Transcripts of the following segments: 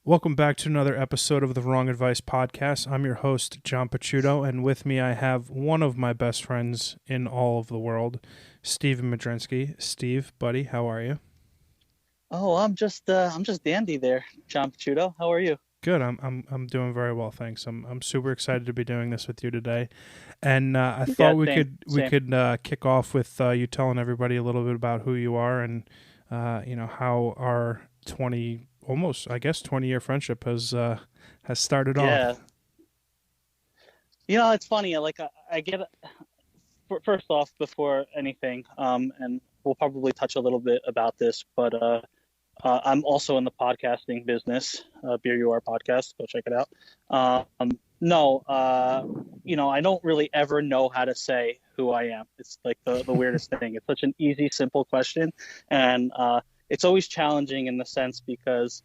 Welcome back to another episode of the Wrong Advice Podcast. I'm your host, John Picciuto, and with me I have one of my best friends in all of the world, Steve Modrzynski. Steve, buddy, how are you? Oh, I'm just dandy there, John Picciuto. How are you? Good. I'm doing very well, thanks. I'm super excited to be doing this with you today, and I Yeah, thought we same, could same. kick off with you telling everybody a little bit about who you are and how our 20-year friendship has started Yeah, off. it's funny. I get first off before anything, and we'll probably touch a little bit about this, but I'm also in the podcasting business. Beer You Are podcast. Go check it out. No, I don't really ever know how to say who I am. It's like the weirdest thing. It's such an easy, simple question, and it's always challenging in the sense because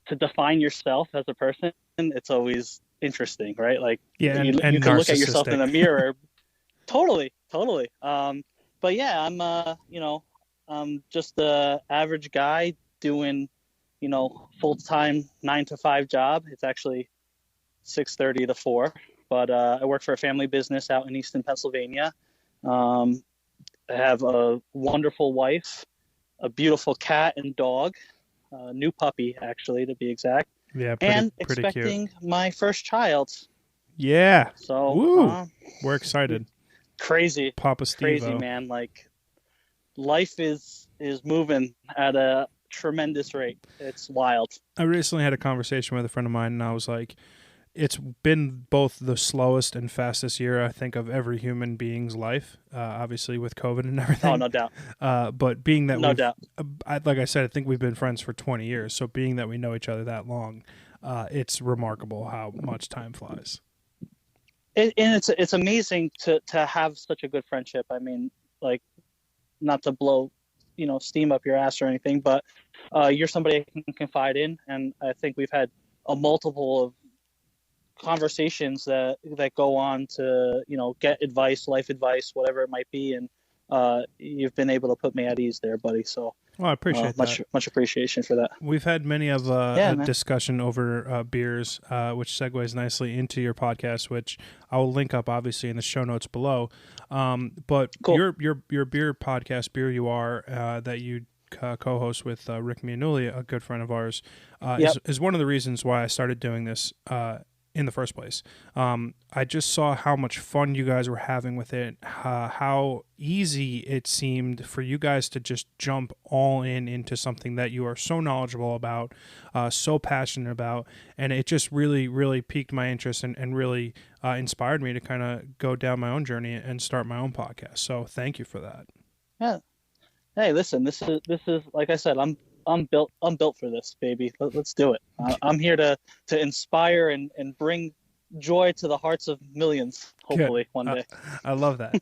to define yourself as a person, it's always interesting, right? Like Yeah, you and can look at yourself in narcissistic. a mirror. Totally, totally. But yeah, I'm just a average guy doing, full time 9 to 5 job. It's actually 6:30 to 4, but I work for a family business out in Easton, Pennsylvania. Um, I have a wonderful wife, a beautiful cat and dog, a new puppy actually to be exact, Yeah, pretty and pretty cute. expecting my first child. Yeah. So Woo. We're excited. crazy, Papa crazy Steve-O. man. Like life is moving at a tremendous rate. It's wild. I recently had a conversation with a friend of mine, and I was like, it's been both the slowest and fastest year, I think, of every human being's life, obviously with COVID and Oh, everything. no doubt, But being that no we've, doubt. like I said, I think we've been friends for 20 years. So being that we know each other that long, it's remarkable how much time flies. And it's amazing to have such a good friendship. I mean, like, not to blow, steam up your ass or anything, but you're somebody I can confide in, and I think we've had a multiple of conversations that go on to get advice, life advice, whatever it might be, and you've been able to put me at ease there, buddy. So Well, I appreciate that. much appreciation for that. We've had many of Yeah, a man. discussion over beers, which segues nicely into your podcast, which I will link up obviously in the show notes below. But Cool. your beer podcast, Beer You Are, that you co-host with Rick Mianulli, a good friend of ours, Yep. is one of the reasons why I started doing this in the first place. I just saw how much fun you guys were having with it, how easy it seemed for you guys to just jump all into something that you are so knowledgeable about, so passionate about, and it just really, really piqued my interest and really inspired me to kind of go down my own journey and start my own podcast. So thank you for that. Yeah. Hey, listen, this is like I said, I'm built for this, baby. Let's do it. I'm here to inspire and bring joy to the hearts of millions, Good. hopefully one day. I love that.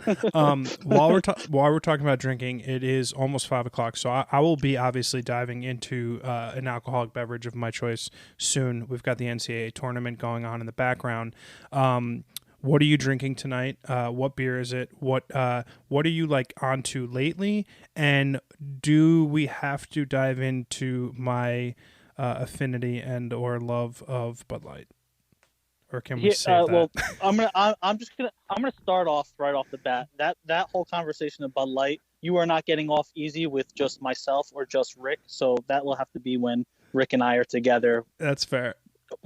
While we're talking about drinking, it is almost 5 o'clock, so I will be obviously diving into an alcoholic beverage of my choice soon. We've got the NCAA tournament going on in the background. What are you drinking tonight? What beer is it? What are you like onto lately? And do we have to dive into my affinity and or love of Bud Light, or can we Here, save that? well, I'm gonna start off right off the bat. That whole conversation of Bud Light, you are not getting off easy with just myself or just Rick. So that will have to be when Rick and I are together, That's fair.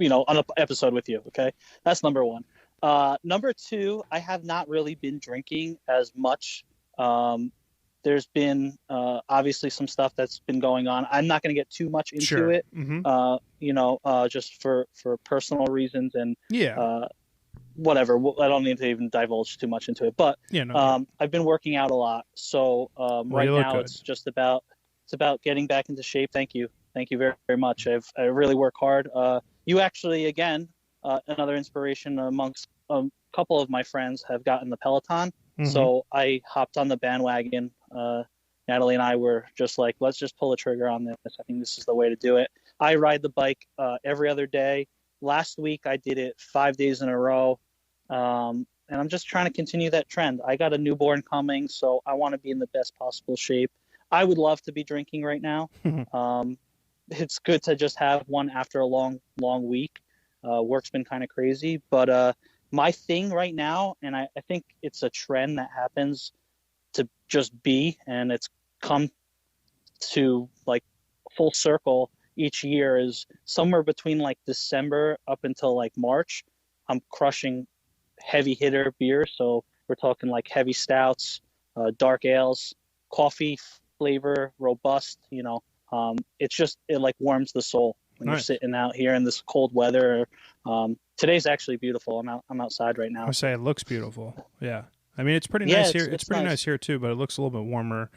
on an episode with you. Okay, that's number one. Number two, I have not really been drinking as much. Um, there's been obviously some stuff that's been going on. I'm not going to get too much into Sure. it, Mm-hmm. just for personal reasons and Yeah. uh, whatever. I don't need to even divulge too much into it. But Yeah. No. Good. I've been working out a lot, so Well, right you look now good. it's about getting back into shape. Thank you very, very much. I really work hard. You actually, again, another inspiration amongst a couple of my friends have gotten the Peloton. Mm-hmm. So I hopped on the bandwagon. Natalie and I were just like, let's just pull the trigger on this. I think this is the way to do it. I ride the bike every other day. Last week I did it 5 days in a row. And I'm just trying to continue that trend. I got a newborn coming, so I want to be in the best possible shape. I would love to be drinking right now. it's good to just have one after a long week. Work's been kind of crazy, but my thing right now, and I think it's a trend that happens to just be, and it's come to like full circle each year, is somewhere between like December up until like March, I'm crushing heavy hitter beers. So we're talking like heavy stouts, dark ales, coffee flavor, robust. It like warms the soul when you're Nice. sitting out here in this cold weather. Today's actually beautiful. I'm outside right I now. would say it looks beautiful. Yeah. I mean, it's pretty Yeah, nice here. It's pretty nice. nice here too, but it looks a little bit warmer,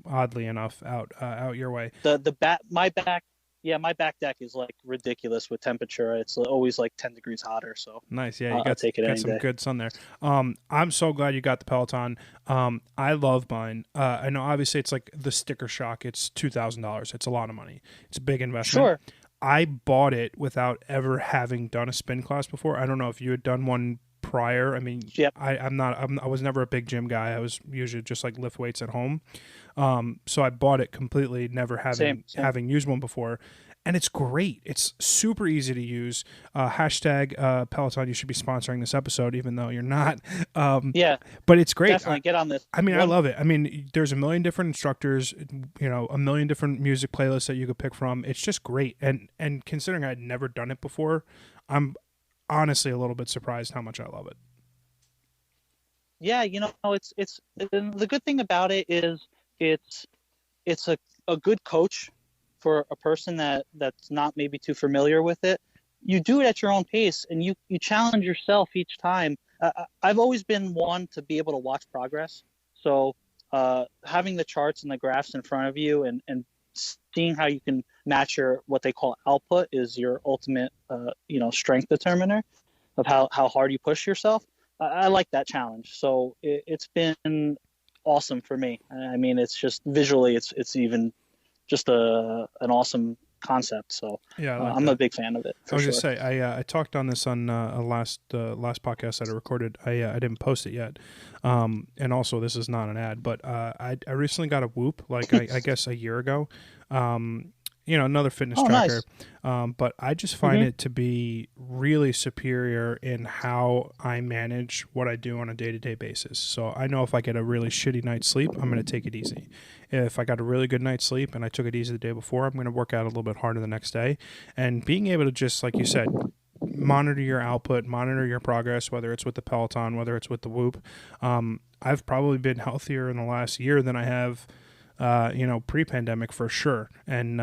oddly enough, out your way. The my back deck is like ridiculous with temperature. It's always like 10 degrees hotter. So Nice. Yeah, you I'll got take it got any some day. good sun there. I'm so glad you got the Peloton. I love mine. I know obviously it's like the sticker shock. It's $2,000. It's a lot of money. It's a big investment. Sure. I bought it without ever having done a spin class before. I don't know if you had done one prior. I mean, Yep. I was never a big gym guy. I was usually just like lift weights at home. So I bought it completely, never Same. having used one before. And it's great. It's super easy to use. Hashtag Peloton. You should be sponsoring this episode, even though you're not. Yeah, But it's great. definitely get on this. I mean, I love it. I mean, there's a million different instructors, a million different music playlists that you could pick from. It's just great. And considering I'd never done it before, I'm honestly a little bit surprised how much I love it. Yeah, it's the good thing about it is it's a good coach for a person that's not maybe too familiar with it. You do it at your own pace, and you challenge yourself each time. I've always been one to be able to watch progress. So having the charts and the graphs in front of you, and seeing how you can match your what they call output is your ultimate strength determiner of how hard you push yourself. I like that challenge. So it's been awesome for me. I mean, it's just visually, it's even just an awesome concept. So Yeah, I'm a big fan of it. I was just say I talked on this on a last podcast that I recorded. I didn't post it yet, and also this is not an ad, but I recently got a Whoop like I guess a year ago. Another fitness tracker. Nice. But I just find it to be really superior in how I manage what I do on a day-to-day basis. So I know if I get a really shitty night's sleep, I'm going to take it easy. If I got a really good night's sleep and I took it easy the day before, I'm going to work out a little bit harder the next day. And being able to just, like you said, monitor your output, monitor your progress, whether it's with the Peloton, whether it's with the Whoop. I've probably been healthier in the last year than I have pre-pandemic for sure. And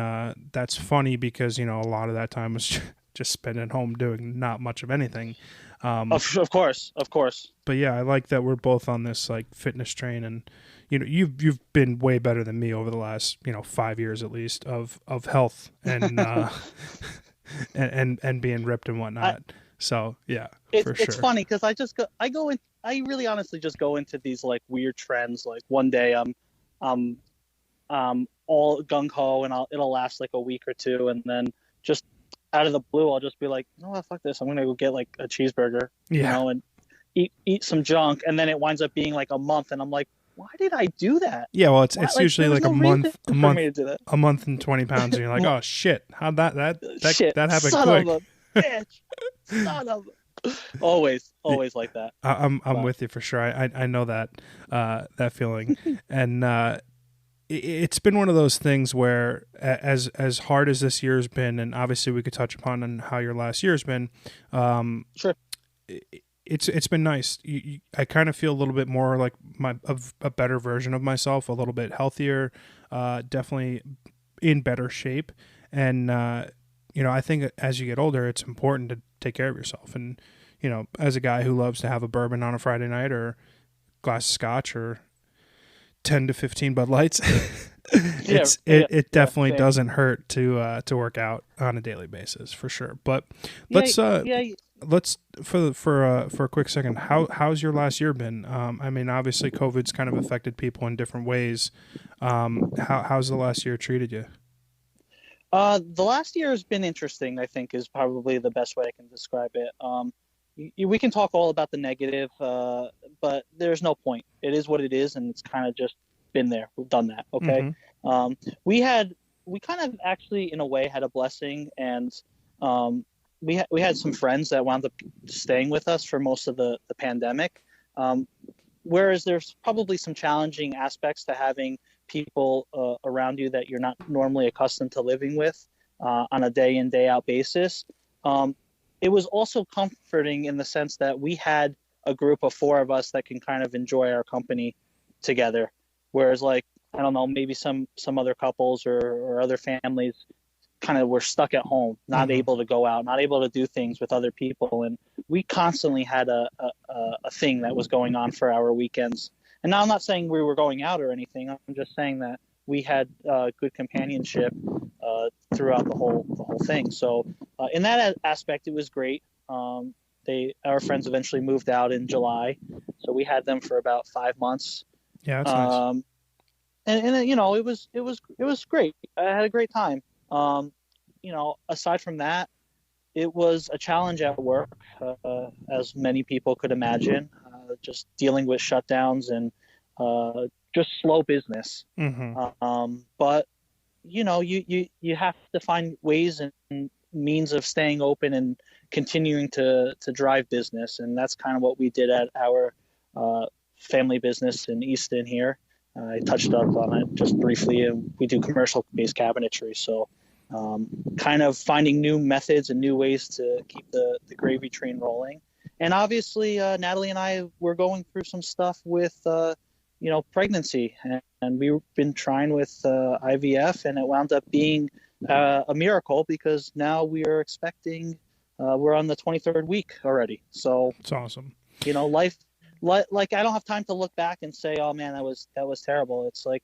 that's funny because, a lot of that time was just spent at home doing not much of anything. Of course. But yeah, I like that we're both on this like fitness train, and you've been way better than me over the last 5 years at least of health and and being ripped and whatnot. So yeah, for sure. It's funny because I really honestly just go into these like weird trends. Like one day I'm all gung ho and it'll last like a week or two, and then just out of the blue I'll just be like, no, fuck this, I'm gonna go get like a cheeseburger, and eat some junk, and then it winds up being like a month, and I'm like, why did I do that? Yeah, well, it's usually like a month and 20 pounds, and you're like, oh shit, how'd that happened Son quick? Of a bitch. Son of a... Always like that. I'm with you for sure. I know that feeling, and it's been one of those things where as hard as this year's been, and obviously we could touch upon on how your last year's been. Sure. It's been nice. I kind of feel a little bit more like a better version of myself, a little bit healthier, definitely in better shape. And, I think as you get older, it's important to take care of yourself. And, as a guy who loves to have a bourbon on a Friday night or a glass of scotch or 10 to 15 Bud Lights, it definitely doesn't hurt to work out on a daily basis for sure. But let's for a quick second, how's your last year been? I mean, obviously COVID's kind of affected people in different ways. How's the last year treated you? The last year has been interesting, I think, is probably the best way I can describe it. We can talk all about the negative, but there's no point. It is what it is, and it's kind of just been there. We've done that, okay? Mm-hmm. We had we kind of actually, in a way, had a blessing, and um, we had some friends that wound up staying with us for most of the pandemic. Um, Whereas there's probably some challenging aspects to having people around you that you're not normally accustomed to living with on a day in, day out basis. Um, it was also comforting in the sense that we had a group of four of us that can kind of enjoy our company together. Whereas, like, I don't know, maybe some other couples or other families kind of were stuck at home, not able to go out, not able to do things with other people. And we constantly had a thing that was going on for our weekends. And now I'm not saying we were going out or anything. I'm just saying that we had good companionship throughout the whole thing. So in that aspect, it was great. Our friends eventually moved out in July, so we had them for about 5 months. Yeah, that's nice. And you know, it was great. I had a great time. You know, aside from that, it was a challenge at work, as many people could imagine, just dealing with shutdowns and just slow business. But you know, you have to find ways and means of staying open and continuing to drive business, and that's kind of what we did at our family business in Easton here. I touched up on it just briefly, and we do commercial-based cabinetry, so kind of finding new methods and new ways to keep the gravy train rolling. And obviously, Natalie and I were going through some stuff with, you know, pregnancy, and we've been trying with IVF, and it wound up being a miracle because now we are expecting. We're on the 23rd week already, so it's awesome. You know, life. Like I don't have time to look back and say, "Oh man, that was terrible." It's like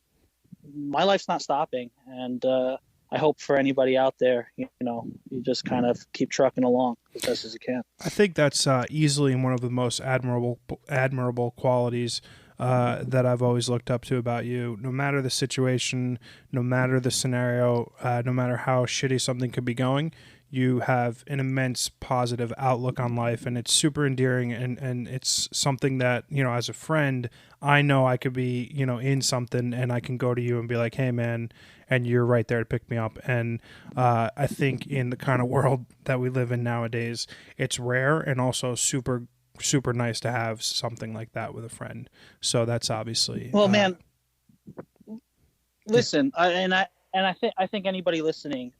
my life's not stopping, and I hope for anybody out there, you know, you just kind of keep trucking along as best as you can. I think that's easily one of the most admirable qualities that I've always looked up to about you. No matter the situation, no matter the scenario, no matter how shitty something could be going, you have an immense positive outlook on life, and it's super endearing, and it's something that, you know, as a friend, I know I could be, you know, in something and I can go to you and be like, hey man, and you're right there to pick me up. And I think in the kind of world that we live in nowadays, it's rare and also super nice to have something like that with a friend. So that's obviously well, man. Listen, yeah. I think anybody listening,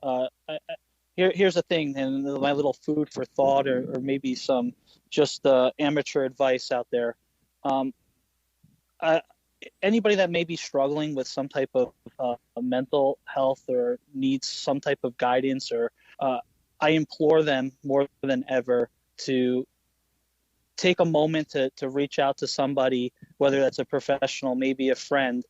here's the thing, and my little food for thought, or maybe some just amateur advice out there. Anybody that may be struggling with some type of mental health or needs some type of guidance, or I implore them more than ever to take a moment to reach out to somebody, whether that's a professional, maybe a friend,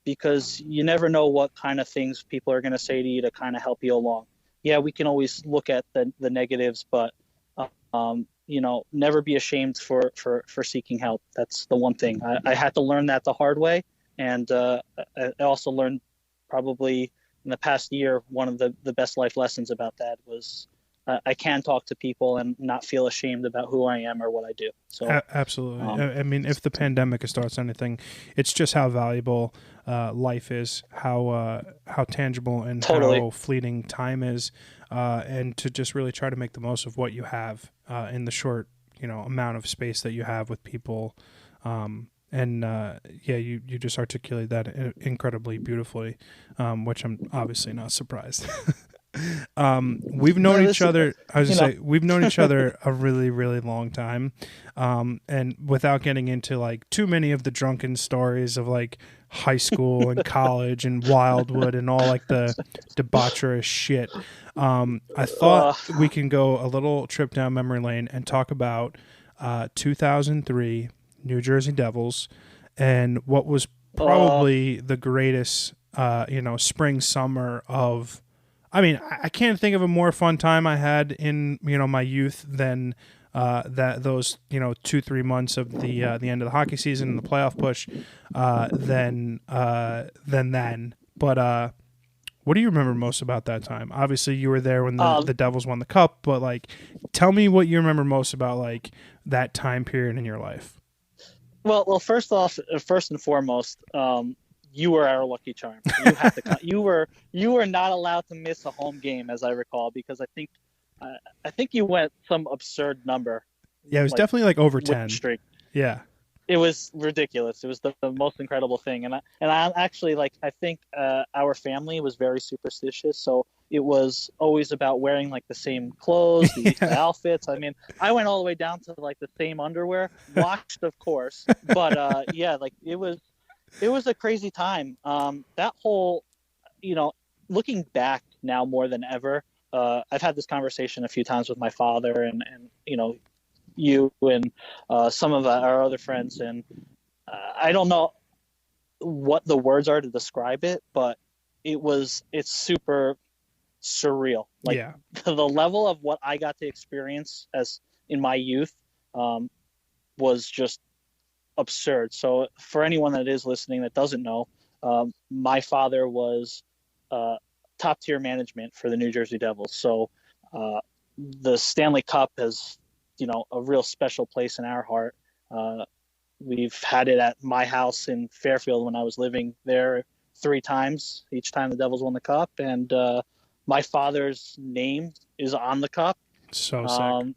because you never know what kind of things people are going to say to you to kind of help you along. Yeah, we can always look at the negatives, but you know, never be ashamed for seeking help. That's the one thing. I had to learn that the hard way, and I also learned probably in the past year one of the best life lessons about that was I can talk to people and not feel ashamed about who I am or what I do. So absolutely. I mean, if the pandemic starts anything, it's just how valuable life is, how tangible and totally. How fleeting time is, and to just really try to make the most of what you have in the short, you know, amount of space that you have with people. Yeah, you just articulate that incredibly beautifully, which I'm obviously not surprised. We've known each other. I was gonna say we've known each other a really, really long time. And without getting into like too many of the drunken stories of like high school and college and Wildwood and all like the debaucherous shit, I thought we can go a little trip down memory lane and talk about 2003 New Jersey Devils and what was probably the greatest, you know, spring summer of. I mean, I can't think of a more fun time I had in, you know, my youth than those, you know, 2-3 months of the end of the hockey season and the playoff push than then. But what do you remember most about that time? Obviously, you were there when the Devils won the cup, but like, tell me what you remember most about like that time period in your life. Well, first and foremost, you were our lucky charm. You had to you were not allowed to miss a home game, as I recall, because I think you went some absurd number. Yeah, it was Like, definitely like over win 10. streak. Yeah. It was ridiculous. It was the most incredible thing, and I actually like. I think our family was very superstitious, so it was always about wearing like the same clothes, the outfits. I mean, I went all the way down to like the same underwear, washed, of course, but yeah, like it was a crazy time. That whole, looking back now more than ever, I've had this conversation a few times with my father, and you and some of our other friends, and I don't know what the words are to describe it, but it's super surreal. Like, yeah. the level of what I got to experience as in my youth was just absurd. So for anyone that is listening that doesn't know, my father was top tier management for the New Jersey Devils. So the Stanley Cup has a real special place in our heart. We've had it at my house in Fairfield when I was living there 3 times, each time the Devils won the cup. And my father's name is on the cup. So sick.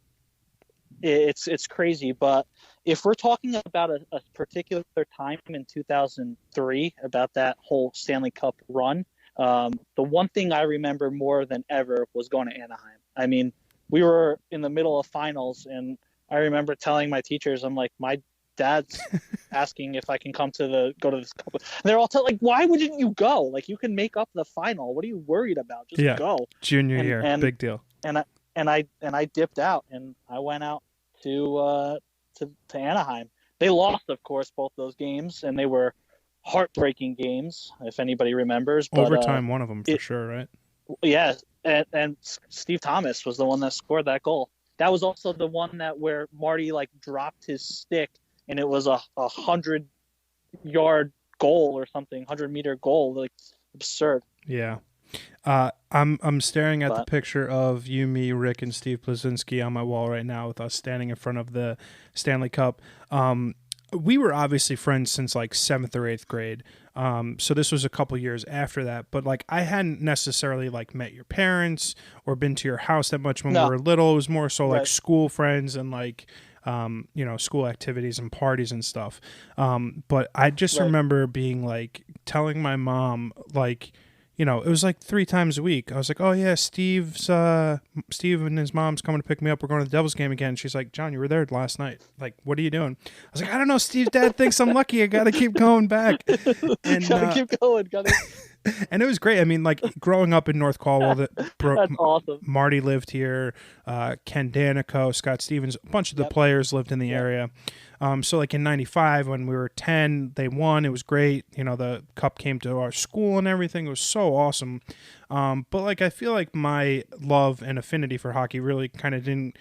It's crazy. But if we're talking about a particular time in 2003, about that whole Stanley Cup run, the one thing I remember more than ever was going to Anaheim. I mean, we were in the middle of finals, and I remember telling my teachers, I'm like, my dad's asking if I can go to this cup. And they're all like, why wouldn't you go? Like, you can make up the final. What are you worried about? Just go. Junior year, big deal. And I dipped out, and I went out to Anaheim. They lost, of course, both those games, and they were heartbreaking games, if anybody remembers. But, overtime, one of them for sure, right? Yeah. And Steve Thomas was the one that scored that goal. That was also the one where Marty like dropped his stick, and it was a 100-yard goal or something, 100-meter goal, like absurd. Yeah. I'm staring at the picture of you, me, Rick, and Steve Modrzynski on my wall right now, with us standing in front of the Stanley Cup. We were obviously friends since like 7th or 8th grade. So this was a couple years after that, but like I hadn't necessarily like met your parents or been to your house that much when we were little. It was more so like school friends and like, school activities and parties and stuff. But I just remember being like, telling my mom, like, it was like 3 times a week. I was like, oh yeah, Steve and his mom's coming to pick me up. We're going to the Devils game again. She's like, John, you were there last night. Like, what are you doing? I was like, I don't know. Steve's dad thinks I'm lucky. I got to keep going back. And gotta keep going. And it was great. I mean, like growing up in North Caldwell, that's awesome. Marty lived here, Ken Danico, Scott Stevens, a bunch of the players lived in the area. So like in 95, when we were 10, they won. It was great. The cup came to our school and everything. It was so awesome. But like, I feel like my love and affinity for hockey really kind of didn't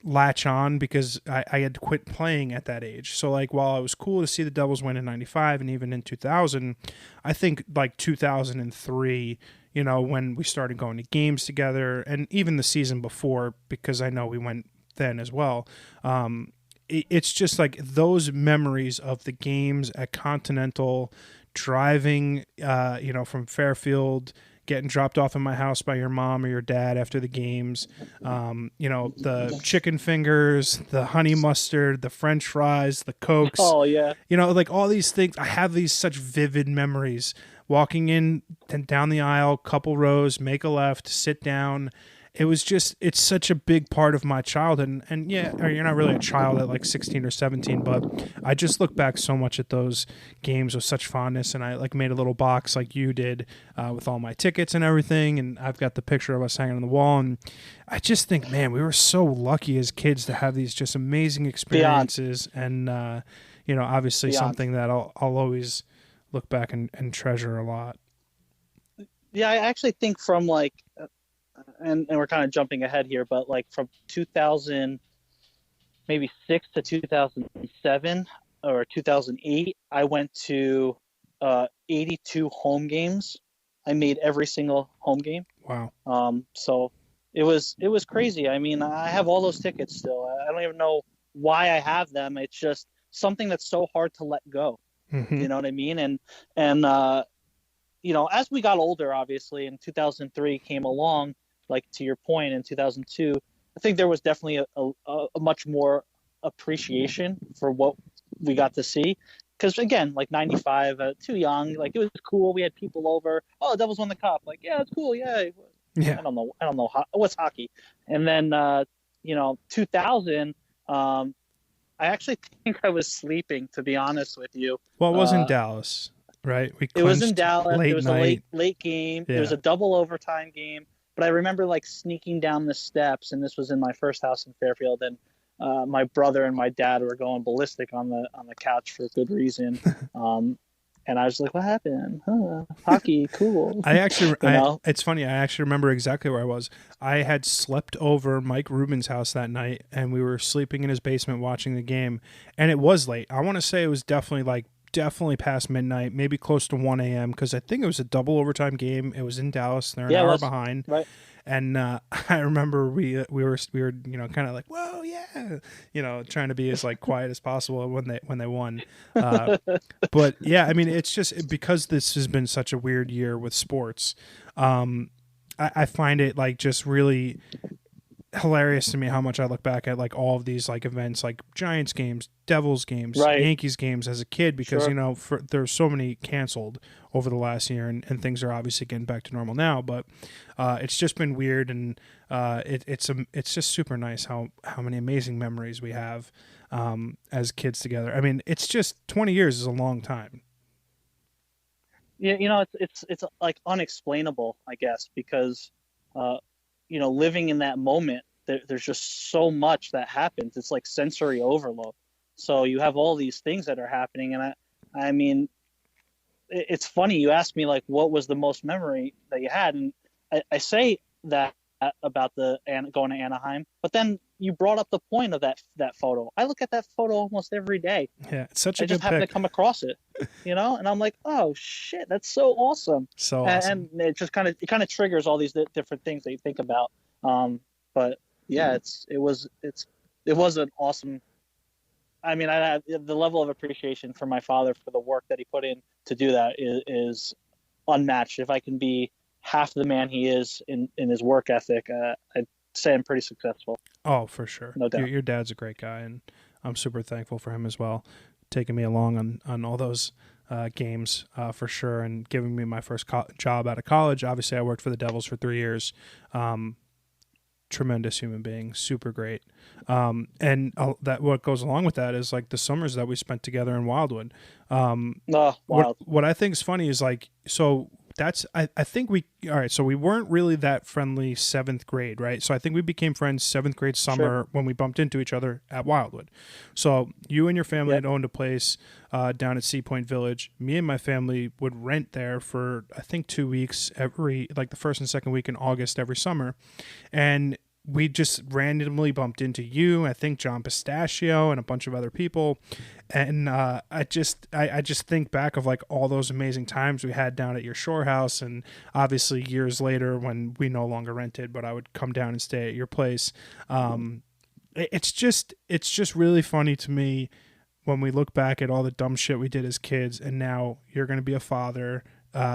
latch on because I had quit playing at that age. So like, while it was cool to see the Devils win in 95 and even in 2000, I think like 2003, when we started going to games together, and even the season before, because I know we went then as well. It's just like those memories of the games at Continental, driving, from Fairfield, getting dropped off in my house by your mom or your dad after the games, the chicken fingers, the honey mustard, the French fries, the Cokes. Oh, yeah. Like all these things. I have these such vivid memories. Walking in and down the aisle, couple rows, make a left, sit down. It's such a big part of my childhood. And yeah, you're not really a child at like 16 or 17, but I just look back so much at those games with such fondness. And I like made a little box like you did with all my tickets and everything. And I've got the picture of us hanging on the wall. And I just think, man, we were so lucky as kids to have these just amazing experiences. Beyond. And, obviously Beyond. Something that I'll always look back and treasure a lot. Yeah, I actually think from like, and we're kind of jumping ahead here, but like from 2000, maybe 6 to 2007 or 2008, I went to 82 home games. I made every single home game. Wow. So it was crazy. I mean, I have all those tickets still. I don't even know why I have them. It's just something that's so hard to let go. Mm-hmm. You know what I mean? And as we got older, obviously, and 2003 came along, like to your point, in 2002, I think there was definitely a much more appreciation for what we got to see. Because again, like 95, too young, like it was cool. We had people over. Oh, the Devils won the cup. Like, yeah, it's cool. Yeah, Yeah. I don't know what's hockey. And then 2000. I actually think I was sleeping, to be honest with you. Well, it was in Uh, Dallas, right? We it was in clinched Dallas. It late was a night. late game. It was Yeah. a double overtime game. But I remember like sneaking down the steps, and this was in my first house in Fairfield, and my brother and my dad were going ballistic on the couch for good reason. And I was like, "What happened? Huh, hockey, cool." It's funny. I actually remember exactly where I was. I had slept over Mike Rubin's house that night, and we were sleeping in his basement watching the game. And it was late. I want to say it was definitely past midnight, maybe close to 1 a.m. because I think it was a double overtime game. It was in Dallas. They're an Yeah, it hour was behind. right. And I remember we were kind of like, whoa, yeah, trying to be as like quiet as possible when they won. But yeah, I mean, it's just because this has been such a weird year with sports. I find it like just really hilarious to me how much I look back at like all of these like events, like Giants games, Devils games, Right. Yankees games as a kid, because Sure. there's so many canceled over the last year, and things are obviously getting back to normal now. But it's just been weird, and it's just super nice how many amazing memories we have as kids together. I mean, it's just 20 years is a long time. Yeah, it's like unexplainable, I guess, because living in that moment, there's just so much that happens. It's like sensory overload. So you have all these things that are happening, and I mean, it's funny. You asked me like, what was the most memory that you had, and I say that about going to Anaheim, but then you brought up the point of that photo. I look at that photo almost every day. Yeah, it's such a I just good happen to pick. come across it, and I'm like, oh shit, that's so awesome. So And awesome. it just kind of triggers all these different things that you think about. But yeah, it was an awesome. I mean, I have the level of appreciation for my father for the work that he put in to do that is unmatched. If I can be half the man he is in his work ethic, I'd say I'm pretty successful. Oh, for sure. No doubt. Your dad's a great guy, and I'm super thankful for him as well, taking me along on all those games for sure, and giving me my first job out of college. Obviously, I worked for the Devils for 3 years. Tremendous human being, super great. And that what goes along with that is like the summers that we spent together in Wildwood. Oh, wild. What I think is funny is like, so that's I think all right, so we weren't really that friendly seventh grade, right? So I think we became friends seventh grade summer Sure. when we bumped into each other at Wildwood. So you and your family Yep. had owned a place down at Sea Point Village. Me and my family would rent there for I think 2 weeks every, like the first and second week in August every summer, and we just randomly bumped into you, I think John Pistachio, and a bunch of other people. And I just think back of like all those amazing times we had down at your shore house, and obviously years later when we no longer rented, but I would come down and stay at your place. It's just really funny to me when we look back at all the dumb shit we did as kids, and now you're going to be a father.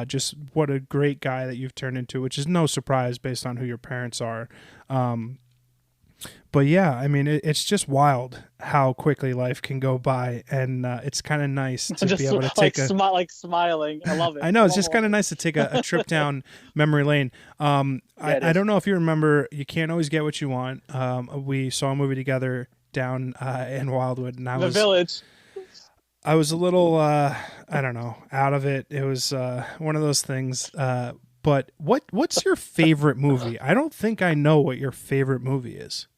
Just what a great guy that you've turned into, which is no surprise based on who your parents are. But yeah, I mean, it's just wild how quickly life can go by, and it's kind of nice to Just be able to like take a. like smiling. I love it. I know it's I just love kind of it. nice to take a trip down memory lane. Yeah, it I is. don't know if you remember, you can't always get what you want. We saw a movie together down in Wildwood, and The Village. I was a little, I don't know, out of it. It was one of those things. But what's your favorite movie? I don't think I know what your favorite movie is.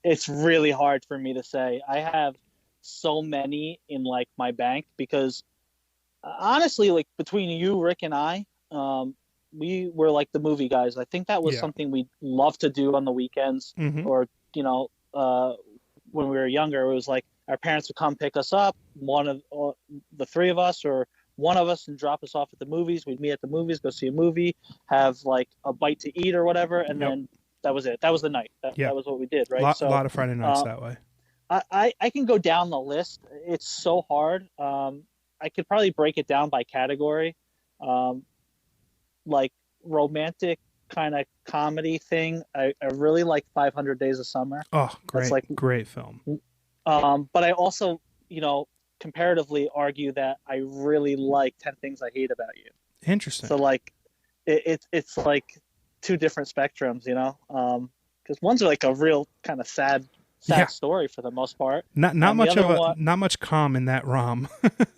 It's really hard for me to say. I have so many in like my bank because honestly, like between you, Rick, and I, we were like the movie guys. I think that was Yeah. something we loved to do on the weekends, Mm-hmm. or when we were younger, it was like our parents would come pick us up, one of the three of us, or one of us, and drop us off at the movies. We'd meet at the movies, go see a movie, have like a bite to eat or whatever, and Yep. then that was it. That was the night. Yeah. That was what we did, right? A So, lot of Friday nights uh, that way. I can go down the list. It's so hard. I could probably break it down by category. Um, like romantic kind of comedy thing. I really like 500 Days of Summer. Oh, That's great, like, great film. but I also, comparatively argue that I really like 10 Things I Hate About You. Interesting. So like, it's like two different spectrums, because one's like a real kind of sad Yeah, story for the most part, not and the much other of a one, not much calm in that rom.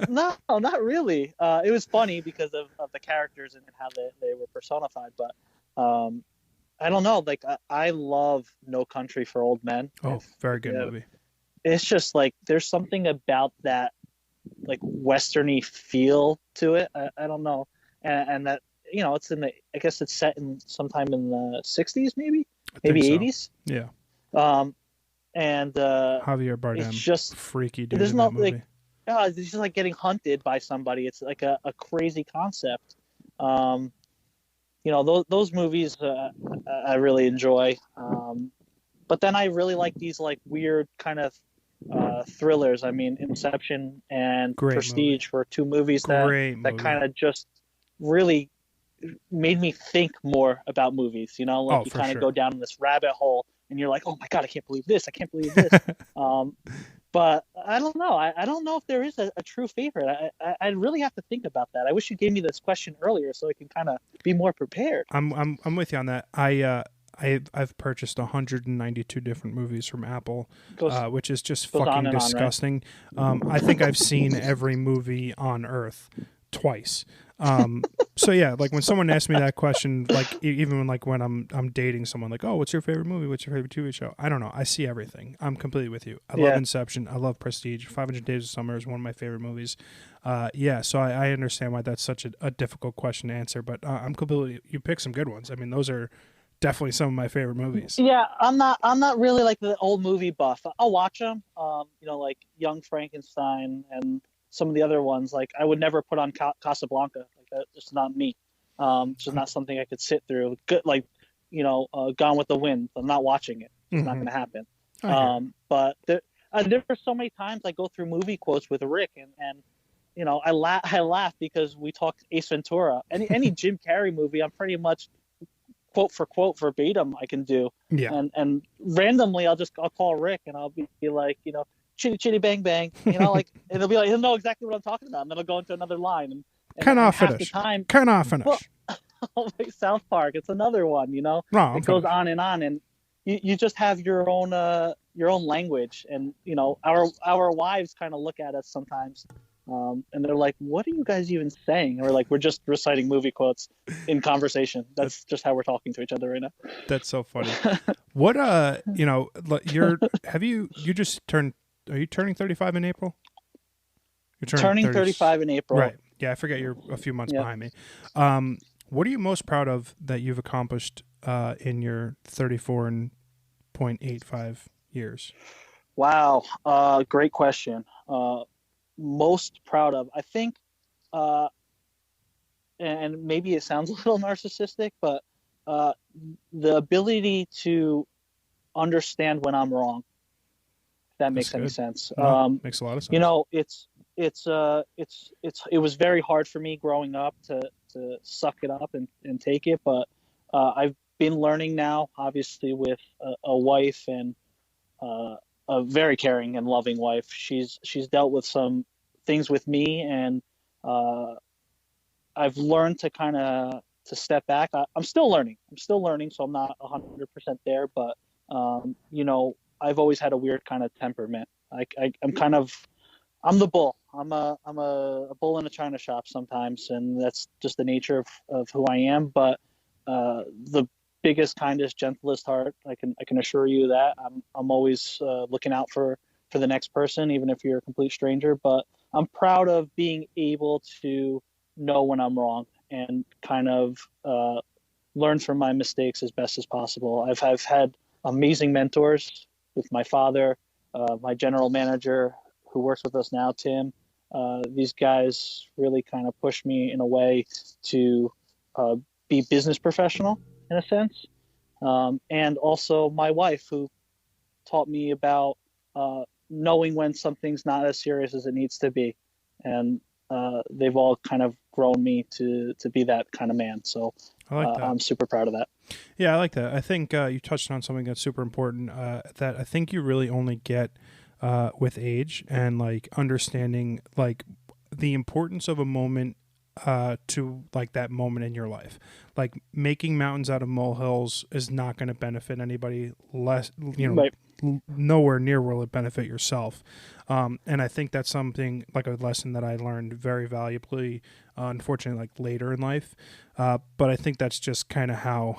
no, not really. It was funny because of the characters and how they were personified, but I don't know. Like I love No Country for Old Men. Oh, very good movie. It's just like there's something about that like westerny feel to it. I don't know, and that it's I guess it's set in sometime in the '60s, maybe I think so. '80s. Yeah. And Javier Bardem, it's just freaky dude there's in no that movie. like it's just like getting hunted by somebody. It's like a crazy concept. Those movies I really enjoy. But then I really like these like weird kind of thrillers. I mean, Inception and Great Prestige movie. were two movies that kind of just really made me think more about movies. Like you kind of go down this rabbit hole and you're like, oh my God, I can't believe this. I can't believe this. But I don't know. I don't know if there is a true favorite. I really have to think about that. I wish you gave me this question earlier so I can kind of be more prepared. I'm with you on that. I've purchased 192 different movies from Apple, which is just fucking disgusting. On, right? I think I've seen every movie on Earth twice. So yeah, like when someone asks me that question, like even when I'm dating someone, like, oh, what's your favorite movie? What's your favorite TV show? I don't know. I see everything. I'm completely with you. I love Inception. I love Prestige. 500 Days of Summer is one of my favorite movies. So I understand why that's such a difficult question to answer, but I'm completely. You picked some good ones. I mean, those are definitely some of my favorite movies. Yeah, I'm not really like the old movie buff. I'll watch them. Like Young Frankenstein and some of the other ones. Like I would never put on Casablanca. Like that's just not me. It's just not something I could sit through. Good, like Gone with the Wind. I'm not watching it. It's not going to happen. But there are so many times I go through movie quotes with Rick, and I laugh because we talked Ace Ventura. Any Jim Carrey movie, I'm pretty much quote for quote verbatim I can do. Yeah. And randomly I'll call Rick and I'll be like, chitty chitty bang bang, like, and he'll be like, he'll know exactly what I'm talking about, and then I'll go into another line and cannot finish. Well, like South Park, it's another one, it goes on, and you just have your own language, and our wives kind of look at us sometimes, and they're like, what are you guys even saying? And we're like, we're just reciting movie quotes in conversation. That's just how we're talking to each other right now. That's so funny. What are you turning 35 in April? You're turning 35 in April. Right. Yeah, I forget you're a few months behind me. What are you most proud of that you've accomplished in your 34.85 years? Wow. Great question. Most proud of, I think, and maybe it sounds a little narcissistic, but the ability to understand when I'm wrong. If that makes any sense. No, makes a lot of sense. It was very hard for me growing up to suck it up and take it, but I've been learning now, obviously with a wife and a very caring and loving wife. She's dealt with some things with me, and I've learned to kind of to step back. I'm still learning, so I'm not 100% there, but I've always had a weird kind of temperament. I'm the bull. I'm a bull in a china shop sometimes, and that's just the nature of who I am. But the biggest, kindest, gentlest heart, I can assure you that I'm always looking out for the next person, even if you're a complete stranger. But I'm proud of being able to know when I'm wrong and kind of learn from my mistakes as best as possible. I've had amazing mentors with my father, my general manager who works with us now, Tim. These guys really kind of pushed me in a way to be business professional in a sense. And also my wife, who taught me about knowing when something's not as serious as it needs to be. And they've all kind of grown me to be that kind of man. So I like that. I'm super proud of that. Yeah, I like that. I think you touched on something that's super important that I think you really only get with age and like understanding like the importance of a moment to like that moment in your life. Like making mountains out of molehills is not going to benefit anybody less, Right. nowhere near will it benefit yourself. And I think that's something like a lesson that I learned very valuably, unfortunately, like later in life. But I think that's just kind of how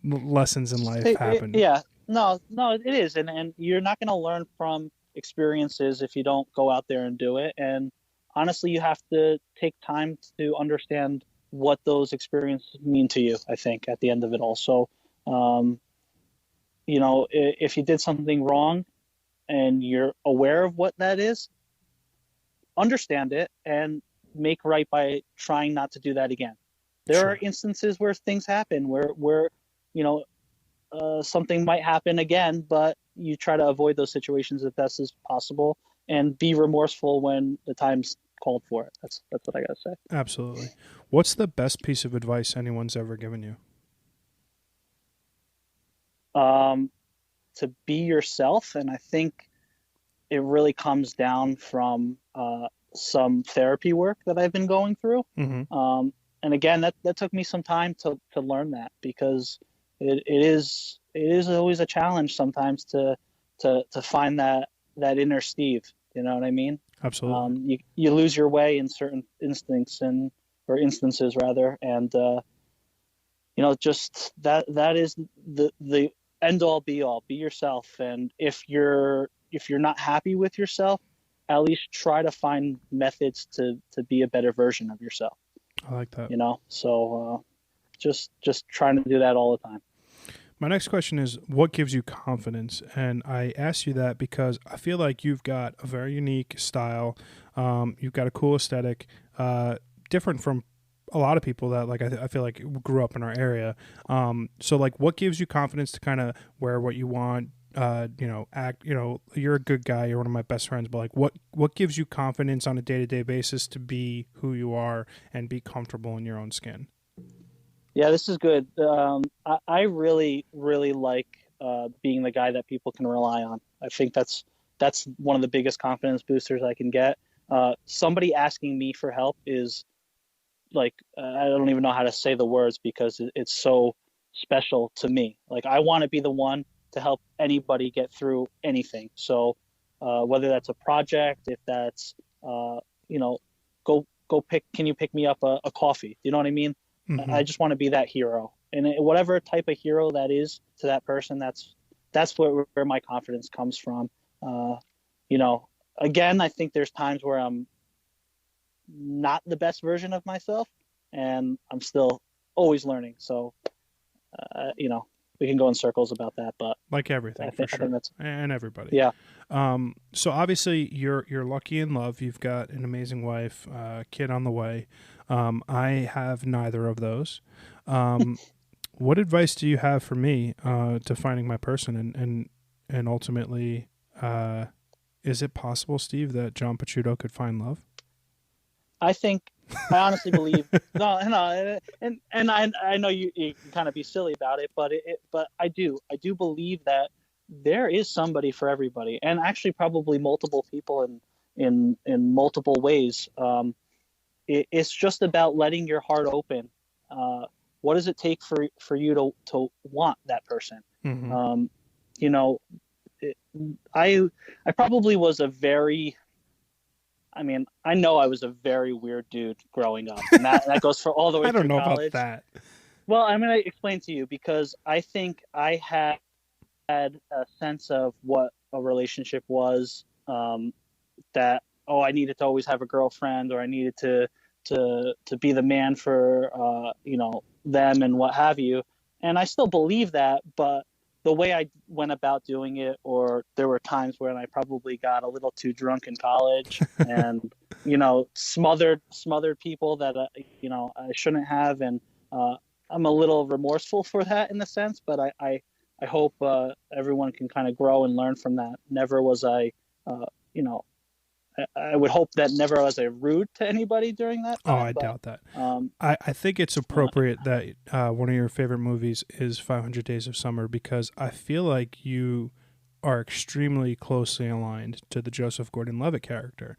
lessons in life happen. Yeah, no, it is, and you're not going to learn from experiences if you don't go out there and do it. And honestly, you have to take time to understand what those experiences mean to you. I think at the end of it all. So, um, if you did something wrong and you're aware of what that is, understand it and make right by trying not to do that again. There are Sure. instances where things happen where you know something might happen again, but you try to avoid those situations as best as possible and be remorseful when the time's called for it. That's what I gotta say. Absolutely. What's the best piece of advice anyone's ever given you? Um, to be yourself, and I think it really comes down from some therapy work that I've been going through. Mm-hmm. And again, that took me some time to learn that because it is always a challenge sometimes to find that inner Steve. You know what I mean? Absolutely. You lose your way in certain instincts or instances rather, and just that is the end all be all. Be yourself, and if you're not happy with yourself, at least try to find methods to be a better version of yourself. I like that. So just trying to do that all the time. My next question is, what gives you confidence? And I ask you that because I feel like you've got a very unique style. You've got a cool aesthetic, different from a lot of people that like I feel like grew up in our area. So like, what gives you confidence to kind of wear what you want? Act. You're a good guy. You're one of my best friends. But like, what gives you confidence on a day-to-day basis to be who you are and be comfortable in your own skin? Yeah, this is good. I really, really like being the guy that people can rely on. I think that's one of the biggest confidence boosters I can get. Somebody asking me for help is like I don't even know how to say the words because it's so special to me. Like I want to be the one to help anybody get through anything. So whether that's a project, if that's go pick. Can you pick me up a coffee? You know what I mean? Mm-hmm. I just want to be that hero, and whatever type of hero that is to that person, that's where my confidence comes from. Uh, Again, I think there's times where I'm not the best version of myself, and I'm still always learning. So, we can go in circles about that, but Like everything, for I sure, think that's and everybody. yeah. So obviously you're lucky in love. You've got an amazing wife, kid on the way. I have neither of those. What advice do you have for me to finding my person and ultimately, is it possible, Steve, that John Pachuto could find love? I honestly believe no, and I know you can kind of be silly about it, but I do believe that there is somebody for everybody, and actually probably multiple people in multiple ways. It's just about letting your heart open. What does it take for you to want that person? Mm-hmm. Um, you know, it, I probably was a very I know I was a very weird dude growing up, and that goes for all the way I don't through know about college. that. Well, I'm going to explain to you because I think I had a sense of what a relationship was. That I needed to always have a girlfriend, or I needed to be the man for them and what have you. And I still believe that, but the way I went about doing it, or there were times when I probably got a little too drunk in college and smothered people that I shouldn't have, and I'm a little remorseful for that in a sense. But I hope everyone can kind of grow and learn from that. Never was I you know, I would hope that never was a rude to anybody during that Oh, time. I But doubt that. I think it's appropriate that one of your favorite movies is 500 Days of Summer, because I feel like you are extremely closely aligned to the Joseph Gordon-Levitt character.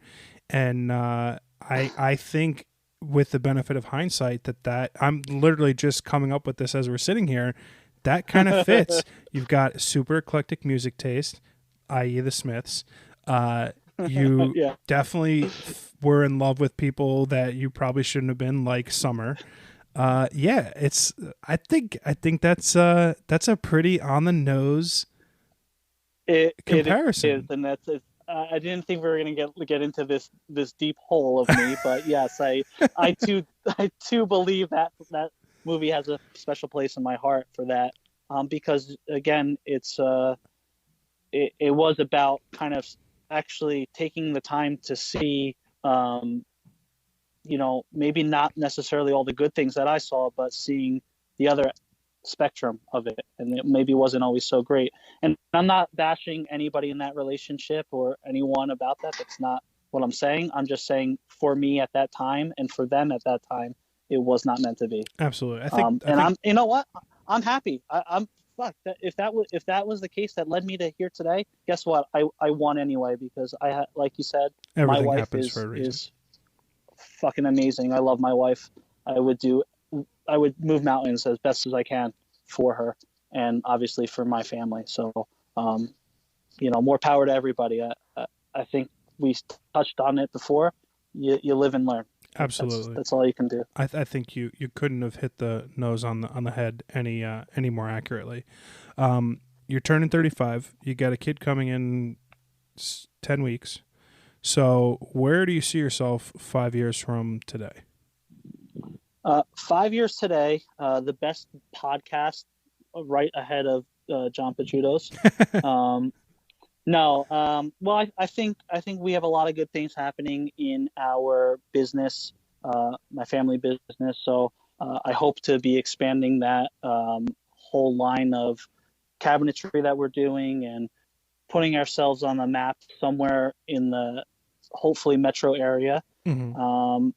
And I think, with the benefit of hindsight, that I'm literally just coming up with this as we're sitting here, that kind of fits. You've got super eclectic music taste, i.e. the Smiths. You yeah, definitely were in love with people that you probably shouldn't have been, like Summer. Yeah, it's. I think that's a pretty on the nose it is, comparison. and that's it. I didn't think we were going to get into this deep hole of me, but yes, I too I too believe that that movie has a special place in my heart for that, because again, it was about kind of actually taking the time to see, maybe not necessarily all the good things that I saw, but seeing the other spectrum of it, and it maybe wasn't always so great. And I'm not bashing anybody in that relationship or anyone about that. That's not what I'm saying. I'm just saying, for me at that time and for them at that time, it was not meant to be. Absolutely, I And think I'm, you know what? I'm happy. I'm fuck that if that was the case that led me to here today. Guess what? I won anyway, because like you said, my everything wife happens for a reason. is fucking amazing. I love my wife. I would move mountains as best as I can for her, and obviously for my family. So, more power to everybody. I think we touched on it before. You live and learn. Absolutely, That's all you can do. I think you couldn't have hit the nose on the head any more accurately. You're turning 35. You got a kid coming in 10 weeks. So where do you see yourself 5 years from today? 5 years today, the best podcast, right ahead of John Pachuto's. No, well, I think we have a lot of good things happening in our business, my family business. So I hope to be expanding that whole line of cabinetry that we're doing, and putting ourselves on the map somewhere in the hopefully metro area. Mm-hmm.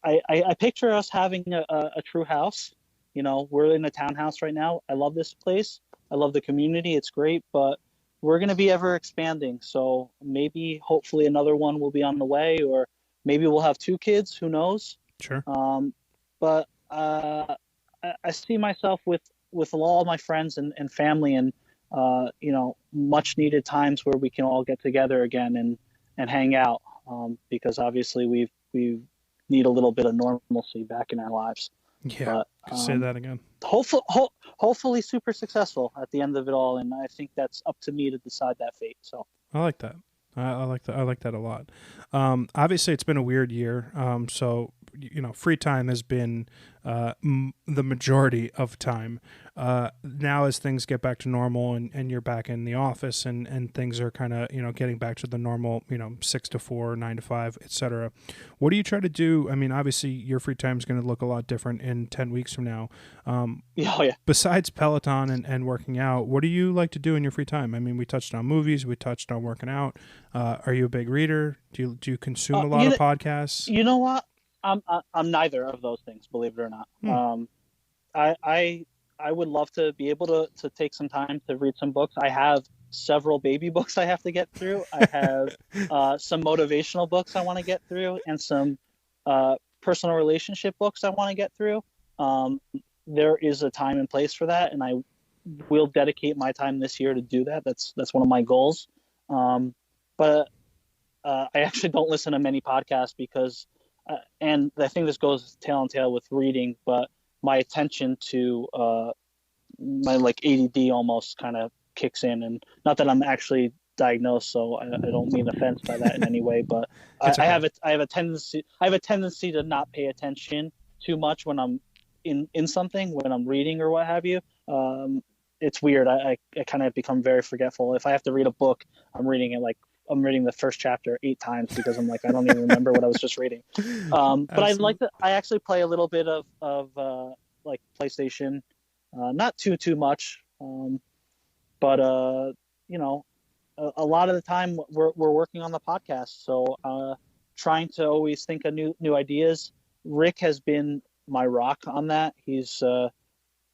I picture us having a true house. We're in a townhouse right now. I love this place. I love the community. It's great, but we're going to be ever expanding. So maybe, hopefully, another one will be on the way, or maybe we'll have two kids. Who knows? Sure. But I see myself with all my friends and family, and much needed times where we can all get together again and hang out, because obviously we need a little bit of normalcy back in our lives. Yeah. But Say that again. hopefully super successful at the end of it all, and I think that's up to me to decide that fate. So I like that. I like that. I like that a lot. Obviously, it's been a weird year. So free time has been the majority of time. Now, as things get back to normal, and you're back in the office, and things are kind of getting back to the normal 6 to 4, 9 to 5, etc. What do you try to do? I mean, obviously, your free time is going to look a lot different in 10 weeks from now. yeah. Besides Peloton and working out, what do you like to do in your free time? I mean, we touched on movies, we touched on working out. Are you a big reader? Do you consume a lot of podcasts? You know what? I'm neither of those things, believe it or not. I would love to be able to take some time to read some books. I have several baby books I have to get through. I have some motivational books I want to get through, and some personal relationship books I want to get through. There is a time and place for that, and I will dedicate my time this year to do that. That's one of my goals. But I actually don't listen to many podcasts because, and I think this goes tail and tail with reading, but my attention to my ADD almost kind of kicks in, and not that I'm actually diagnosed, so I don't mean offense by that in any way, but I have a tendency to not pay attention too much when I'm in something, when I'm reading or what have you. It's weird. I kind of become very forgetful. If I have to read a book, I'm reading the first chapter 8 times because I'm like, I don't even remember what I was just reading. But I actually play a little bit of PlayStation, not too much. But a lot of the time we're working on the podcast. So trying to always think of new ideas. Rick has been my rock on that. He's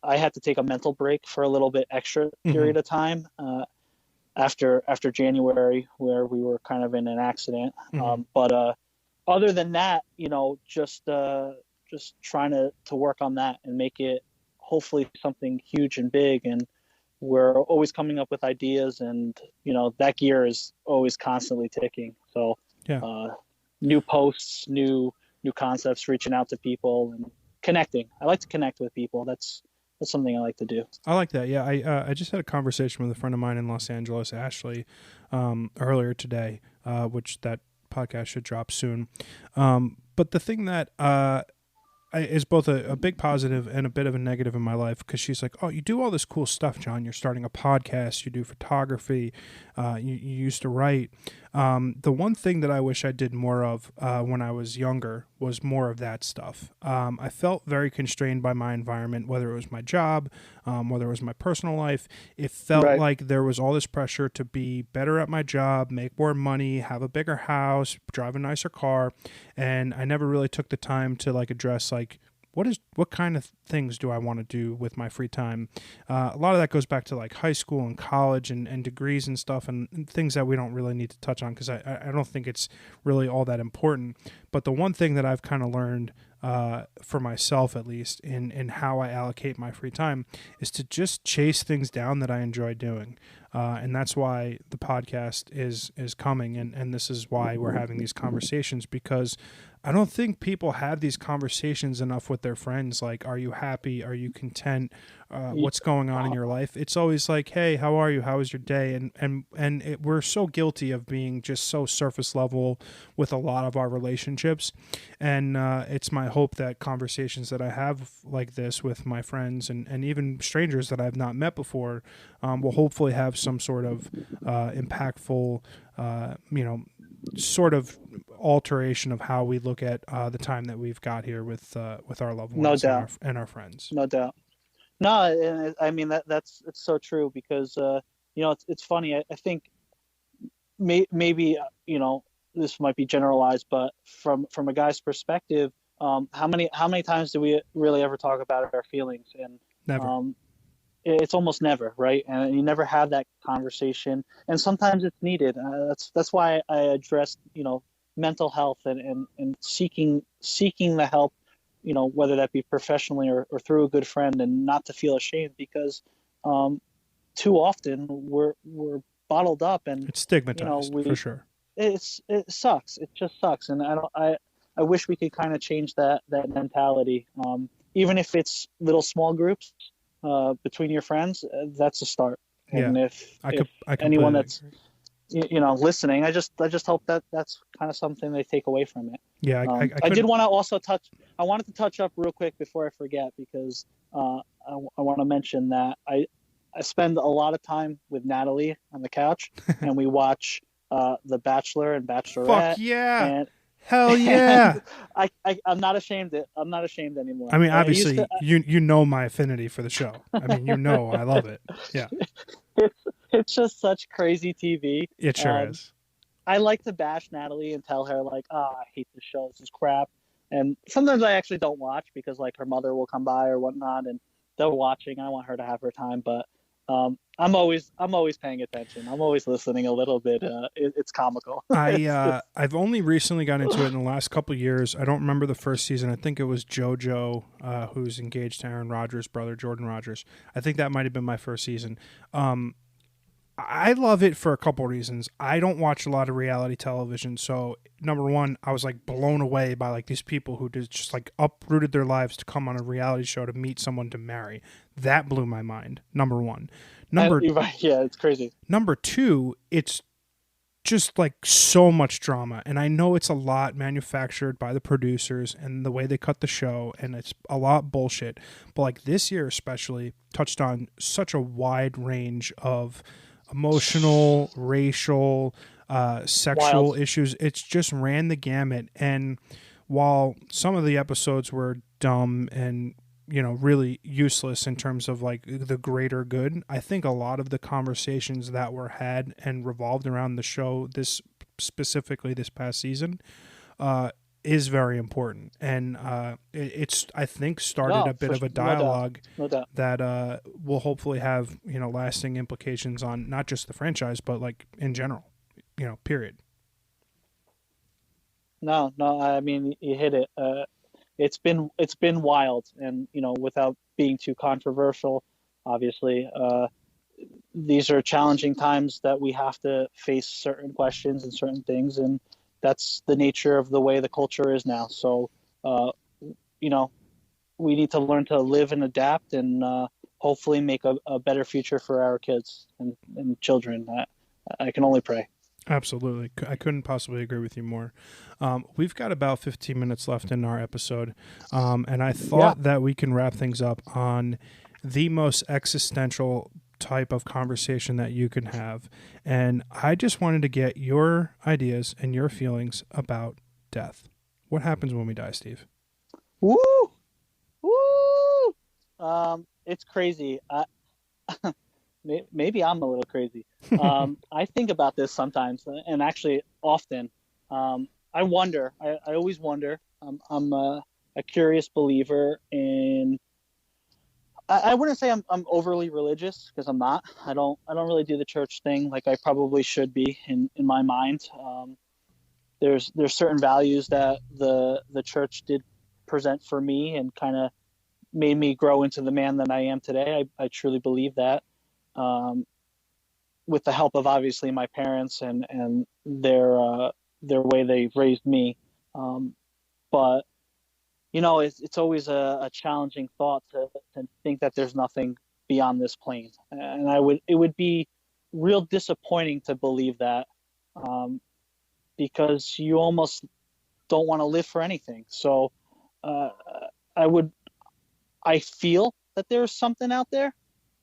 I had to take a mental break for a little bit extra period of time after January, where we were kind of in an accident. But other than that, just trying to work on that and make it hopefully something huge and big. And we're always coming up with ideas, and that gear is always constantly ticking. So new posts, new concepts, reaching out to people and connecting. I like to connect with people. That's something I like to do. I like that. Yeah, I just had a conversation with a friend of mine in Los Angeles, Ashley, earlier today, which that podcast should drop soon. But the thing that is both a big positive and a bit of a negative in my life, because she's like, oh, you do all this cool stuff, John. You're starting a podcast. You do photography. You used to write. The one thing that I wish I did more of when I was younger was more of that stuff. I felt very constrained by my environment, whether it was my job, whether it was my personal life. It felt like there was all this pressure to be better at my job, make more money, have a bigger house, drive a nicer car. And I never really took the time to address what kind of things do I want to do with my free time? A lot of that goes back to high school and college and degrees and stuff and things that we don't really need to touch on because I don't think it's really all that important. But the one thing that I've kind of learned for myself, at least, in how I allocate my free time is to just chase things down that I enjoy doing. And that's why the podcast is coming. And this is why we're having these conversations, because I don't think people have these conversations enough with their friends. Like, are you happy? Are you content? What's going on in your life? It's always like, hey, how are you? How was your day? And we're so guilty of being just so surface level with a lot of our relationships. And it's my hope that conversations that I have like this with my friends and even strangers that I've not met before will hopefully have some sort of impactful, sort of alteration of how we look at the time that we've got here with our loved ones and our friends. No doubt. No, and I mean it's so true because it's funny. I think maybe this might be generalized, but from a guy's perspective, how many times do we really ever talk about our feelings? And never. It's almost never, right? And you never have that conversation, and sometimes it's needed. That's why I addressed mental health and seeking the help, whether that be professionally or through a good friend, and not to feel ashamed, because too often we're bottled up and it's stigmatized for sure. It sucks. It just sucks, and I wish we could kind of change that mentality. Even if it's little small groups between your friends, that's a start. And if anyone that's listening, I just hope that that's kind of something they take away from it. Yeah, I did want to also I wanted to touch up real quick before I forget, because I want to mention that I spend a lot of time with Natalie on the couch, and we watch The Bachelor and Bachelorette. Fuck yeah! Hell yeah! I'm not ashamed. I'm not ashamed anymore. I mean, obviously, you know my affinity for the show. I mean, I love it. Yeah. It's just such crazy TV. It sure is. I like to bash Natalie and tell her I hate this show. This is crap. And sometimes I actually don't watch because her mother will come by or whatnot, and they're watching. I want her to have her time, but I'm always paying attention. I'm always listening a little bit. It's comical. I've only recently got into it in the last couple of years. I don't remember the first season. I think it was JoJo, who's engaged to Aaron Rodgers' brother, Jordan Rodgers. I think that might have been my first season. I love it for a couple of reasons. I don't watch a lot of reality television, so number one, I was blown away by these people who just uprooted their lives to come on a reality show to meet someone to marry. That blew my mind. Number one. Yeah, it's crazy. Number two, it's just so much drama, and I know it's a lot manufactured by the producers and the way they cut the show, and it's a lot bullshit. But this year especially touched on such a wide range of emotional, racial, sexual issues. It's just ran the gamut. And while some of the episodes were dumb and really useless in terms of like the greater good. I think a lot of the conversations that were had and revolved around the show, this specifically this past season, is very important, and it's I think started No, a bit of a dialogue no doubt. that will hopefully have lasting implications on not just the franchise but like in general, period. No, I mean you hit it. It's been wild, and without being too controversial, obviously, these are challenging times that we have to face certain questions and certain things, and that's the nature of the way the culture is now. So, you know, we need to learn to live and adapt, and hopefully make a better future for our kids and children. I can only pray. Absolutely. I couldn't possibly agree with you more. We've got about 15 minutes left in our episode, and I thought that we can wrap things up on the most existential type of conversation that you can have. And I just wanted to get your ideas and your feelings about death. What happens when we die, Steve? Woo! Woo! It's crazy. Maybe I'm a little crazy. I think about this sometimes, and actually often. I wonder. I always wonder. I'm a curious believer in. I wouldn't say I'm overly religious, because I'm not. I don't really do the church thing like I probably should be in my mind. There's certain values that the church did present for me and kind of made me grow into the man that I am today. I truly believe that. With the help of obviously my parents and their way they raised me. But it's always a challenging thought to think that there's nothing beyond this plane. And it would be real disappointing to believe that, because you almost don't want to live for anything. So, I feel that there's something out there.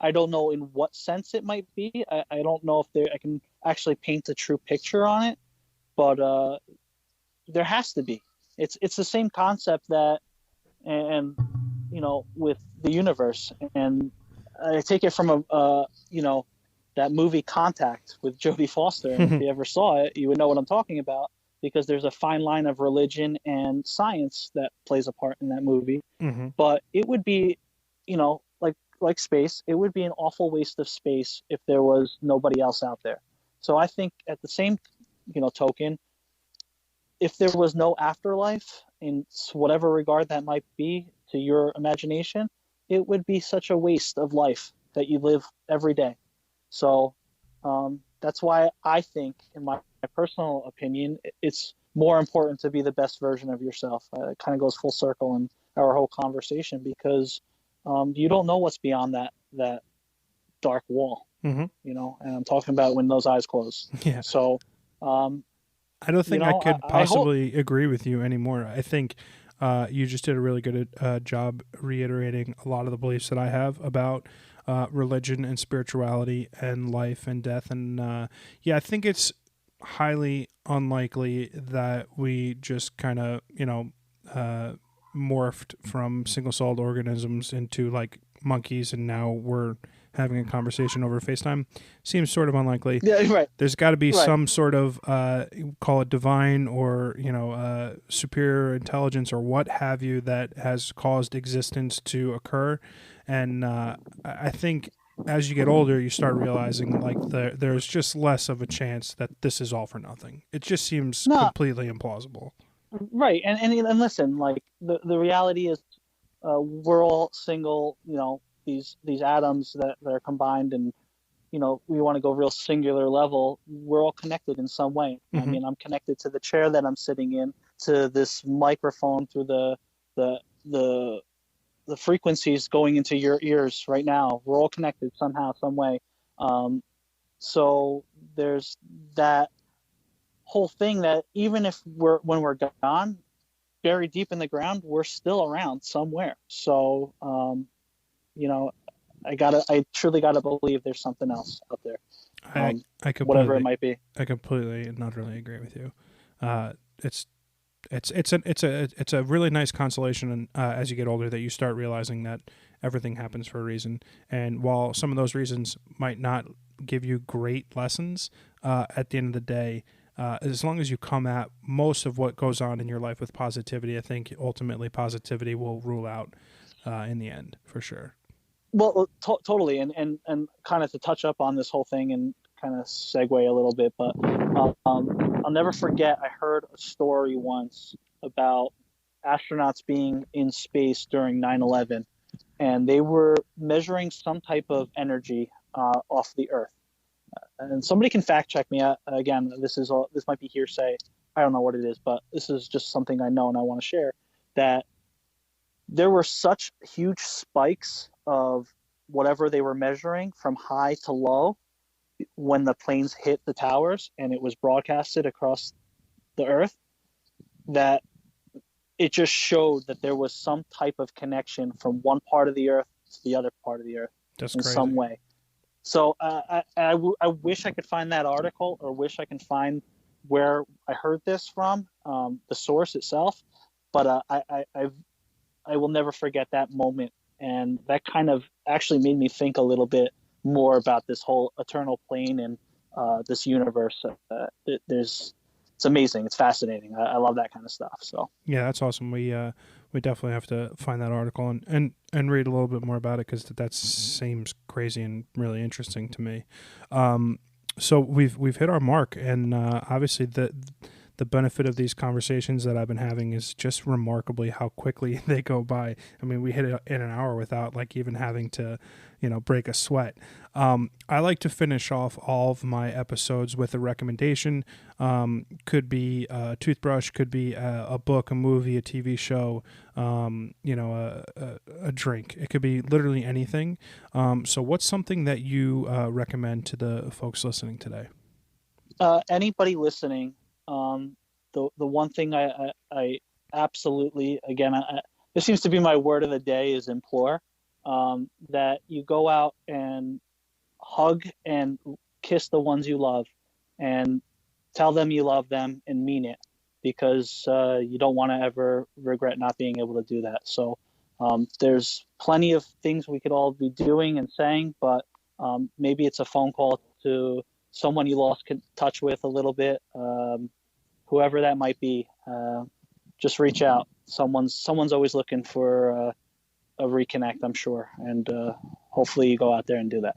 I don't know in what sense it might be. I don't know if I can actually paint a true picture on it, but there has to be. It's the same concept and with the universe. And I take it from that movie Contact with Jodie Foster. And if you ever saw it, you would know what I'm talking about, because there's a fine line of religion and science that plays a part in that movie. Mm-hmm. But it would be, like space, it would be an awful waste of space if there was nobody else out there. So I think at the same, token, if there was no afterlife in whatever regard that might be to your imagination, it would be such a waste of life that you live every day. So that's why I think, in my personal opinion, it's more important to be the best version of yourself. It kind of goes full circle in our whole conversation, because you don't know what's beyond that dark wall, mm-hmm. And I'm talking about when those eyes close. Yeah. So, I don't think I could possibly agree with you anymore. I think you just did a really good job reiterating a lot of the beliefs that I have about religion and spirituality and life and death. And I think it's highly unlikely that we just kind of, morphed from single-celled organisms into like monkeys, and now we're having a conversation over FaceTime. Seems sort of unlikely. Yeah, right. There's got to be some sort of call it divine or superior intelligence or what have you that has caused existence to occur. And I think as you get older, you start realizing like there's just less of a chance that this is all for nothing. It just seems completely implausible. Right, and listen, like the reality is, we're all single. These atoms that are combined, and we want to go real singular level. We're all connected in some way. Mm-hmm. I mean, I'm connected to the chair that I'm sitting in, to this microphone, through the frequencies going into your ears right now. We're all connected somehow, some way. So there's that whole thing that even if when we're gone, buried deep in the ground, we're still around somewhere. So I truly gotta believe there's something else out there. I completely, whatever it might be. I completely and not really agree with you. It's it's a really nice consolation as you get older that you start realizing that everything happens for a reason. And while some of those reasons might not give you great lessons, at the end of the day, as long as you come at most of what goes on in your life with positivity, I think ultimately positivity will rule out in the end for sure. Well, totally, and kind of to touch up on this whole thing and kind of segue a little bit, but I'll never forget. I heard a story once about astronauts being in space during 9/11, and they were measuring some type of energy off the Earth. And somebody can fact check me. Again, this might be hearsay. I don't know what it is, but this is just something I know and I want to share. That there were such huge spikes of whatever they were measuring from high to low when the planes hit the towers and it was broadcasted across the Earth, that it just showed that there was some type of connection from one part of the Earth to the other part of the Earth. That's in crazy. Some way. So I wish I could find that article, or wish I can find where I heard this from, the source itself. But I will never forget that moment, and that kind of actually made me think a little bit more about this whole eternal plane and this universe. It's amazing. It's fascinating. I love that kind of stuff. So yeah, that's awesome. We definitely have to find that article and read a little bit more about it, because that seems crazy and really interesting to me. So we've hit our mark, and obviously the benefit of these conversations that I've been having is just remarkably how quickly they go by. I mean, we hit it in an hour without like even having to, break a sweat. I like to finish off all of my episodes with a recommendation. Could be a toothbrush, could be a book, a movie, a TV show, a drink. It could be literally anything. So what's something that you recommend to the folks listening today? Anybody listening, the one thing I absolutely, again, this seems to be my word of the day, is implore, that you go out and hug and kiss the ones you love and tell them you love them and mean it, because you don't want to ever regret not being able to do that. So there's plenty of things we could all be doing and saying, but maybe it's a phone call to someone you lost touch with a little bit, whoever that might be. Just reach out. Someone's always looking for a reconnect, I'm sure, and hopefully you go out there and do that.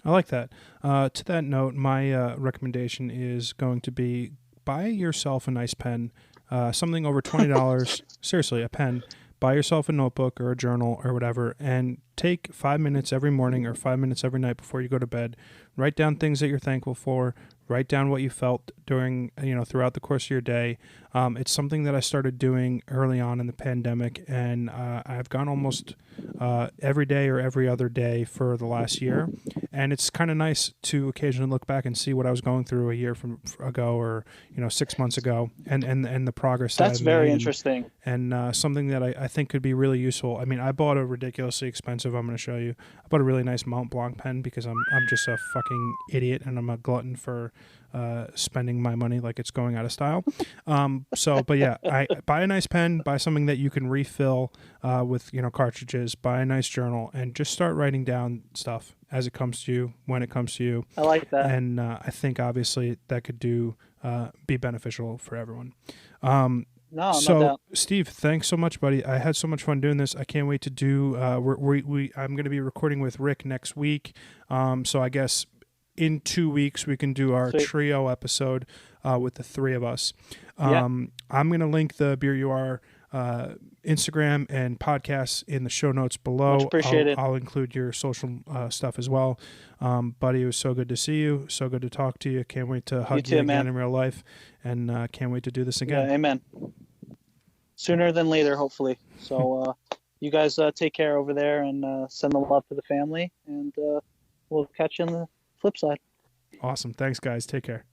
I like that. To that note, my recommendation is going to be buy yourself a nice pen, something over $20. Seriously, a pen. Buy yourself a notebook or a journal or whatever, and take 5 minutes every morning or 5 minutes every night before you go to bed. Write down things that you're thankful for. Write down what you felt during, throughout the course of your day. It's something that I started doing early on in the pandemic, and I've gone almost every day or every other day for the last year. And it's kind of nice to occasionally look back and see what I was going through a year ago, or 6 months ago, and the progress that's that I've very made, interesting, and something that I think could be really useful. I mean, I bought a ridiculously expensive, I'm going to show you, I bought a really nice Mont Blanc pen because I'm just a fucking idiot and I'm a glutton for spending my money like it's going out of style. But yeah, I buy a nice pen, buy something that you can refill with cartridges, buy a nice journal, and just start writing down stuff as it comes to you, when it comes to you. I like that. And I think obviously that could be beneficial for everyone. No so, Steve, thanks so much, buddy. I had so much fun doing this. I can't wait to do. I'm going to be recording with Rick next week. So I guess in 2 weeks we can do our trio episode with the three of us. I'm going to link the Beer You Are Instagram and podcasts in the show notes below. Much appreciated. I'll include your social stuff as well. Buddy, it was so good to see you. So good to talk to you. Can't wait to hug you again, man, in real life, and can't wait to do this again. Yeah, amen. Sooner than later, hopefully. So you guys take care over there, and send the love to the family, and we'll catch you on the flip side. Awesome. Thanks, guys. Take care.